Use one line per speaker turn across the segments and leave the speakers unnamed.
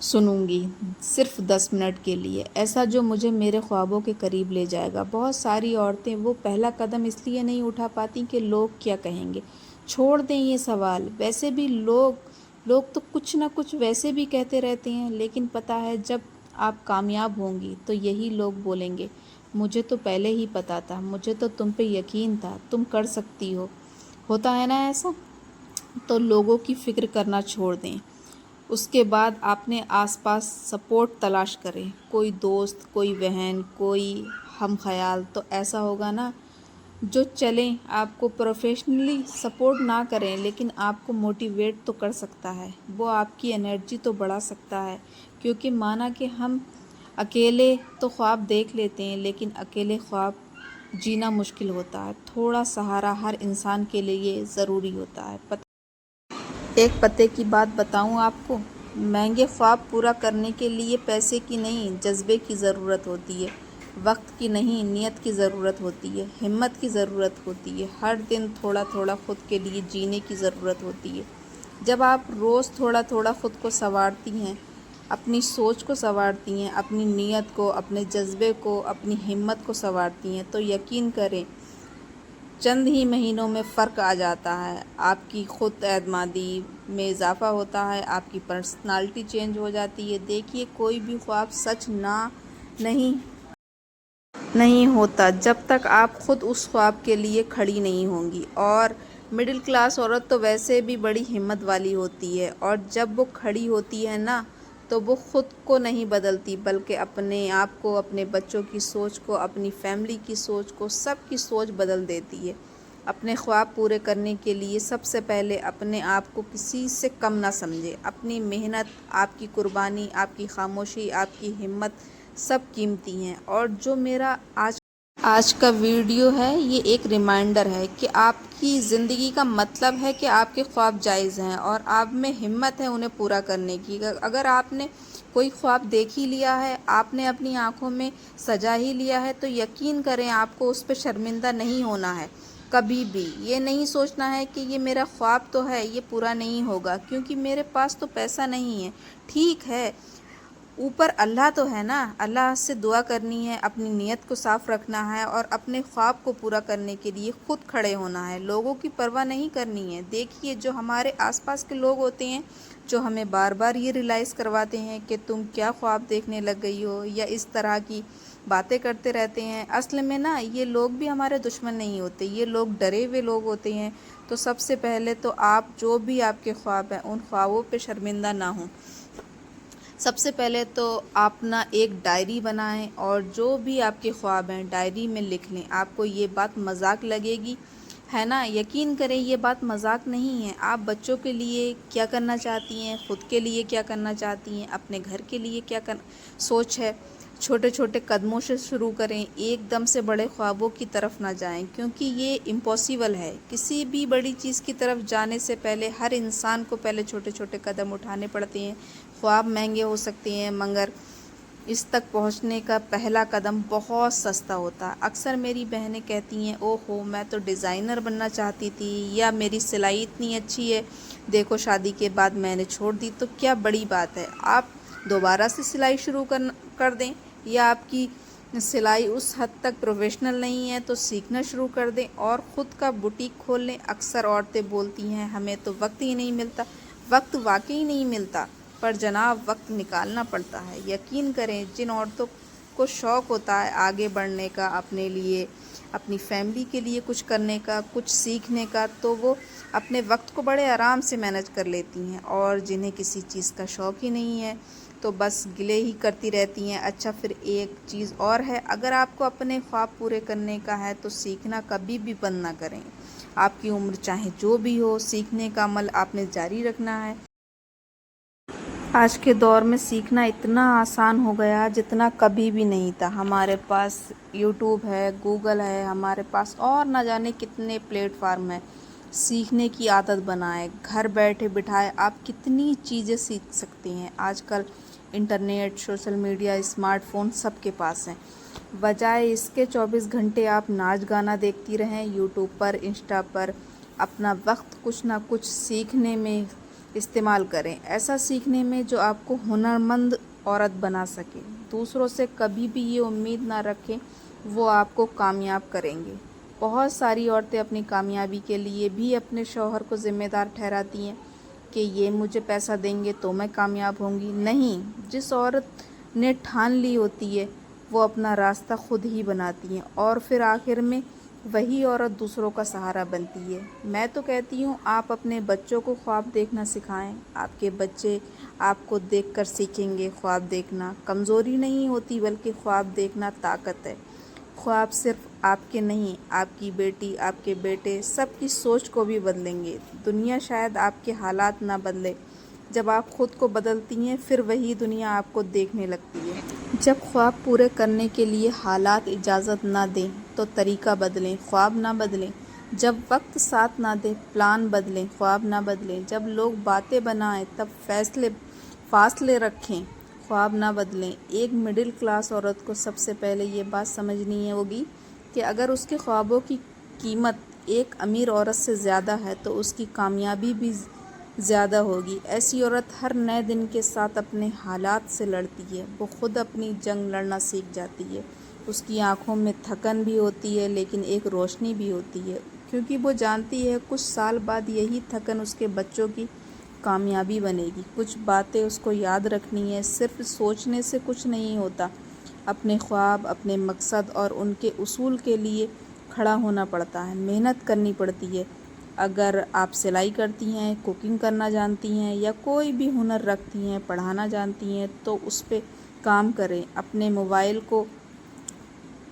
سنوں گی صرف 10 منٹ کے لیے، ایسا جو مجھے میرے خوابوں کے قریب لے جائے گا۔ بہت ساری عورتیں وہ پہلا قدم اس لیے نہیں اٹھا پاتی کہ لوگ کیا کہیں گے۔ چھوڑ دیں یہ سوال، ویسے بھی لوگ تو کچھ نہ کچھ ویسے بھی کہتے رہتے ہیں، لیکن پتہ ہے جب آپ کامیاب ہوں گی تو یہی لوگ بولیں گے مجھے تو پہلے ہی پتہ تھا، مجھے تو تم پہ یقین تھا، تم کر سکتی ہو۔ ہوتا ہے نا ایسا؟ تو لوگوں کی فکر کرنا چھوڑ دیں۔ اس کے بعد اپنے آس پاس سپورٹ تلاش کریں، کوئی دوست، کوئی بہن، کوئی ہم خیال تو ایسا ہوگا نا جو چلیں، آپ کو پروفیشنلی سپورٹ نہ کریں لیکن آپ کو موٹیویٹ تو کر سکتا ہے، وہ آپ کی انرجی تو بڑھا سکتا ہے، کیونکہ مانا کہ ہم اکیلے تو خواب دیکھ لیتے ہیں لیکن اکیلے خواب جینا مشکل ہوتا ہے، تھوڑا سہارا ہر انسان کے لیے ضروری ہوتا ہے۔ ایک پتے کی بات بتاؤں آپ کو، مہنگے خواب پورا کرنے کے لیے پیسے کی نہیں، جذبے کی ضرورت ہوتی ہے، وقت کی نہیں، نیت کی ضرورت ہوتی ہے، ہمت کی ضرورت ہوتی ہے، ہر دن تھوڑا تھوڑا خود کے لیے جینے کی ضرورت ہوتی ہے۔ جب آپ روز تھوڑا تھوڑا خود کو سنوارتی ہیں، اپنی سوچ کو سنوارتی ہیں، اپنی نیت کو، اپنے جذبے کو، اپنی ہمت کو سنوارتی ہیں، تو یقین کریں چند ہی مہینوں میں فرق آ جاتا ہے، آپ کی خود اعتمادی میں اضافہ ہوتا ہے، آپ کی پرسنالٹی چینج ہو جاتی ہے۔ دیکھیے کوئی بھی خواب سچ نہیں ہوتا جب تک آپ خود اس خواب کے لیے کھڑی نہیں ہوں گی، اور مڈل کلاس عورت تو ویسے بھی بڑی ہمت والی ہوتی ہے، اور جب وہ کھڑی ہوتی ہے نا تو وہ خود کو نہیں بدلتی بلکہ اپنے آپ کو، اپنے بچوں کی سوچ کو، اپنی فیملی کی سوچ کو، سب کی سوچ بدل دیتی ہے۔ اپنے خواب پورے کرنے کے لیے سب سے پہلے اپنے آپ کو کسی سے کم نہ سمجھیں۔ اپنی محنت، آپ کی قربانی، آپ کی خاموشی، آپ کی ہمت سب قیمتی ہیں۔ اور جو میرا آج کا ویڈیو ہے یہ ایک ریمائنڈر ہے کہ آپ کی زندگی کا مطلب ہے کہ آپ کے خواب جائز ہیں اور آپ میں ہمت ہے انہیں پورا کرنے کی۔ اگر آپ نے کوئی خواب دیکھ ہی لیا ہے، آپ نے اپنی آنکھوں میں سجا ہی لیا ہے، تو یقین کریں آپ کو اس پہ شرمندہ نہیں ہونا ہے کبھی بھی۔ یہ نہیں سوچنا ہے کہ یہ میرا خواب تو ہے، یہ پورا نہیں ہوگا کیونکہ میرے پاس تو پیسہ نہیں ہے۔ ٹھیک ہے، اوپر اللہ تو ہے نا، اللہ سے دعا کرنی ہے، اپنی نیت کو صاف رکھنا ہے اور اپنے خواب کو پورا کرنے کے لیے خود کھڑے ہونا ہے، لوگوں کی پرواہ نہیں کرنی ہے۔ دیکھیے جو ہمارے آس پاس کے لوگ ہوتے ہیں جو ہمیں بار بار یہ ریلائز کرواتے ہیں کہ تم کیا خواب دیکھنے لگ گئی ہو، یا اس طرح کی باتیں کرتے رہتے ہیں، اصل میں نا یہ لوگ بھی ہمارے دشمن نہیں ہوتے، یہ لوگ ڈرے ہوئے لوگ ہوتے ہیں۔ تو سب سے پہلے تو آپ جو بھی آپ کے خواب ہیں ان خوابوں پہ شرمندہ نہ ہوں۔ سب سے پہلے تو آپ نا ایک ڈائری بنائیں اور جو بھی آپ کے خواب ہیں ڈائری میں لکھ لیں۔ آپ کو یہ بات مذاق لگے گی ہے نا، یقین کریں یہ بات مذاق نہیں ہے۔ آپ بچوں کے لیے کیا کرنا چاہتی ہیں، خود کے لیے کیا کرنا چاہتی ہیں، اپنے گھر کے لیے کیا سوچ ہے، چھوٹے چھوٹے قدموں سے شروع کریں، ایک دم سے بڑے خوابوں کی طرف نہ جائیں کیونکہ یہ امپاسبل ہے۔ کسی بھی بڑی چیز کی طرف جانے سے پہلے ہر انسان کو پہلے چھوٹے چھوٹے قدم اٹھانے پڑتے ہیں۔ خواب مہنگے ہو سکتے ہیں مگر اس تک پہنچنے کا پہلا قدم بہت سستا ہوتا ہے۔ اکثر میری بہنیں کہتی ہیں اوہو میں تو ڈیزائنر بننا چاہتی تھی، یا میری سلائی اتنی اچھی ہے، دیکھو شادی کے بعد میں نے چھوڑ دی۔ تو کیا بڑی بات ہے، آپ دوبارہ سے سلائی شروع کر دیں، یا آپ کی سلائی اس حد تک پروفیشنل نہیں ہے تو سیکھنا شروع کر دیں اور خود کا بوٹیک کھول لیں۔ اکثر عورتیں بولتی ہیں ہمیں تو وقت ہی نہیں ملتا، وقت واقعی نہیں ملتا، پر جناب وقت نکالنا پڑتا ہے۔ یقین کریں جن عورتوں کو شوق ہوتا ہے آگے بڑھنے کا، اپنے لیے، اپنی فیملی کے لیے کچھ کرنے کا، کچھ سیکھنے کا، تو وہ اپنے وقت کو بڑے آرام سے مینج کر لیتی ہیں، اور جنہیں کسی چیز کا شوق ہی نہیں ہے تو بس گلے ہی کرتی رہتی ہیں۔ اچھا پھر ایک چیز اور ہے، اگر آپ کو اپنے خواب پورے کرنے کا ہے تو سیکھنا کبھی بھی بند نہ کریں۔ آپ کی عمر چاہے جو بھی ہو، سیکھنے کا عمل آپ نے جاری رکھنا ہے۔ آج کے دور میں سیکھنا اتنا آسان ہو گیا جتنا کبھی بھی نہیں تھا۔ ہمارے پاس یوٹیوب ہے، گوگل ہے، ہمارے پاس اور نہ جانے کتنے پلیٹ فارم ہیں۔ سیکھنے کی عادت بنائیں، گھر بیٹھے بٹھائے آپ کتنی چیزیں سیکھ سکتے ہیں۔ آج کل internet, social media, smart phone سب کے پاس ہیں، بجائے اس کے 24 گھنٹے آپ ناچ گانا دیکھتی رہیں یوٹیوب پر، انسٹا پر۔ اپنا وقت کچھ نہ کچھ سیکھنے میں استعمال کریں، ایسا سیکھنے میں جو آپ کو ہنرمند عورت بنا سکے۔ دوسروں سے کبھی بھی یہ امید نہ رکھیں وہ آپ کو کامیاب کریں گے۔ بہت ساری عورتیں اپنی کامیابی کے لیے بھی اپنے شوہر کو ذمہ دار ٹھہراتی ہیں کہ یہ مجھے پیسہ دیں گے تو میں کامیاب ہوں گی۔ نہیں، جس عورت نے ٹھان لی ہوتی ہے وہ اپنا راستہ خود ہی بناتی ہیں اور پھر آخر میں وہی عورت دوسروں کا سہارا بنتی ہے۔ میں تو کہتی ہوں آپ اپنے بچوں کو خواب دیکھنا سکھائیں، آپ کے بچے آپ کو دیکھ کر سیکھیں گے۔ خواب دیکھنا کمزوری نہیں ہوتی بلکہ خواب دیکھنا طاقت ہے۔ خواب صرف آپ کے نہیں، آپ کی بیٹی، آپ کے بیٹے، سب کی سوچ کو بھی بدلیں گے۔ دنیا شاید آپ کے حالات نہ بدلے، جب آپ خود کو بدلتی ہیں پھر وہی دنیا آپ کو دیکھنے لگتی ہے۔ جب خواب پورے کرنے کے لیے حالات اجازت نہ دیں تو طریقہ بدلیں، خواب نہ بدلیں۔ جب وقت ساتھ نہ دے پلان بدلیں، خواب نہ بدلیں۔ جب لوگ باتیں بنائیں تب فاصلے رکھیں، خواب نہ بدلیں۔ ایک مڈل کلاس عورت کو سب سے پہلے یہ بات سمجھنی ہوگی کہ اگر اس کے خوابوں کی قیمت ایک امیر عورت سے زیادہ ہے تو اس کی کامیابی بھی زیادہ ہوگی۔ ایسی عورت ہر نئے دن کے ساتھ اپنے حالات سے لڑتی ہے، وہ خود اپنی جنگ لڑنا سیکھ جاتی ہے۔ اس کی آنکھوں میں تھکن بھی ہوتی ہے لیکن ایک روشنی بھی ہوتی ہے، کیونکہ وہ جانتی ہے کچھ سال بعد یہی تھکن اس کے بچوں کی کامیابی بنے گی۔ کچھ باتیں اس کو یاد رکھنی ہے، صرف سوچنے سے کچھ نہیں ہوتا۔ اپنے خواب، اپنے مقصد اور ان کے اصول کے لیے کھڑا ہونا پڑتا ہے، محنت کرنی پڑتی ہے۔ اگر آپ سلائی کرتی ہیں، کوکنگ کرنا جانتی ہیں یا کوئی بھی ہنر رکھتی ہیں، پڑھانا جانتی ہیں تو اس پہ کام کریں۔ اپنے موبائل کو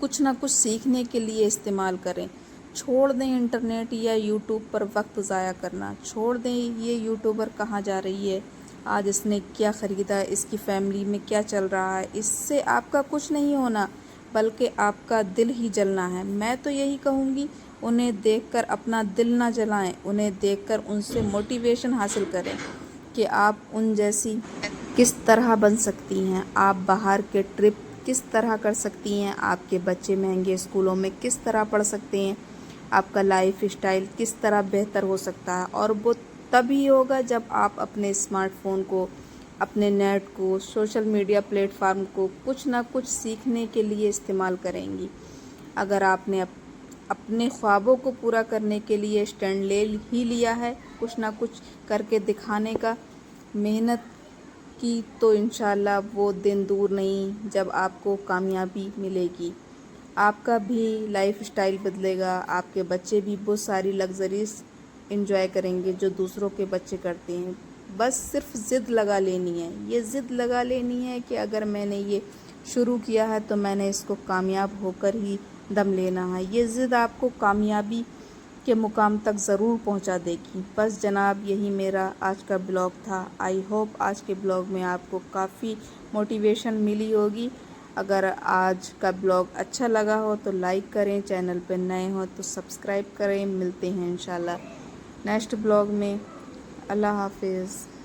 کچھ نہ کچھ سیکھنے کے لیے استعمال کریں۔ چھوڑ دیں انٹرنیٹ یا یوٹیوب پر وقت ضائع کرنا۔ چھوڑ دیں یہ یوٹیوبر کہاں جا رہی ہے، آج اس نے کیا خریدا، اس کی فیملی میں کیا چل رہا ہے۔ اس سے آپ کا کچھ نہیں ہونا بلکہ آپ کا دل ہی جلنا ہے۔ میں تو یہی کہوں گی انہیں دیکھ کر اپنا دل نہ جلائیں، انہیں دیکھ کر ان سے موٹیویشن حاصل کریں کہ آپ ان جیسی کس طرح بن سکتی ہیں، آپ باہر کے ٹرپ کس طرح کر سکتی ہیں، آپ کے بچے مہنگے اسکولوں میں کس طرح پڑھ سکتے ہیں، آپ کا لائف اسٹائل کس طرح بہتر ہو سکتا ہے۔ اور وہ تب ہی ہوگا جب آپ اپنے اسمارٹ فون کو، اپنے نیٹ کو، سوشل میڈیا پلیٹ فارم کو کچھ نہ کچھ سیکھنے کے لیے استعمال کریں گی۔ اگر آپ نے اپنے خوابوں کو پورا کرنے کے لیے اسٹینڈ لے ہی لیا ہے، کچھ نہ کچھ کر کے دکھانے کا، محنت کی، تو انشاءاللہ وہ دن دور نہیں جب آپ کو کامیابی ملے گی۔ آپ کا بھی لائف اسٹائل بدلے گا، آپ کے بچے بھی بہت ساری لگژریز انجوائے کریں گے جو دوسروں کے بچے کرتے ہیں۔ بس صرف ضد لگا لینی ہے، یہ ضد لگا لینی ہے کہ اگر میں نے یہ شروع کیا ہے تو میں نے اس کو کامیاب ہو کر ہی دم لینا ہے۔ یہ ضد آپ کو کامیابی کے مقام تک ضرور پہنچا دے گی۔ بس جناب یہی میرا آج کا بلاگ تھا۔ آئی ہوپ آج کے بلاگ میں آپ کو کافی موٹیویشن ملی ہوگی۔ اگر آج کا بلاگ اچھا لگا ہو تو لائک کریں، چینل پہ نئے ہوں تو سبسکرائب کریں۔ ملتے ہیں انشاءاللہ نیکسٹ بلاگ میں۔ اللہ حافظ۔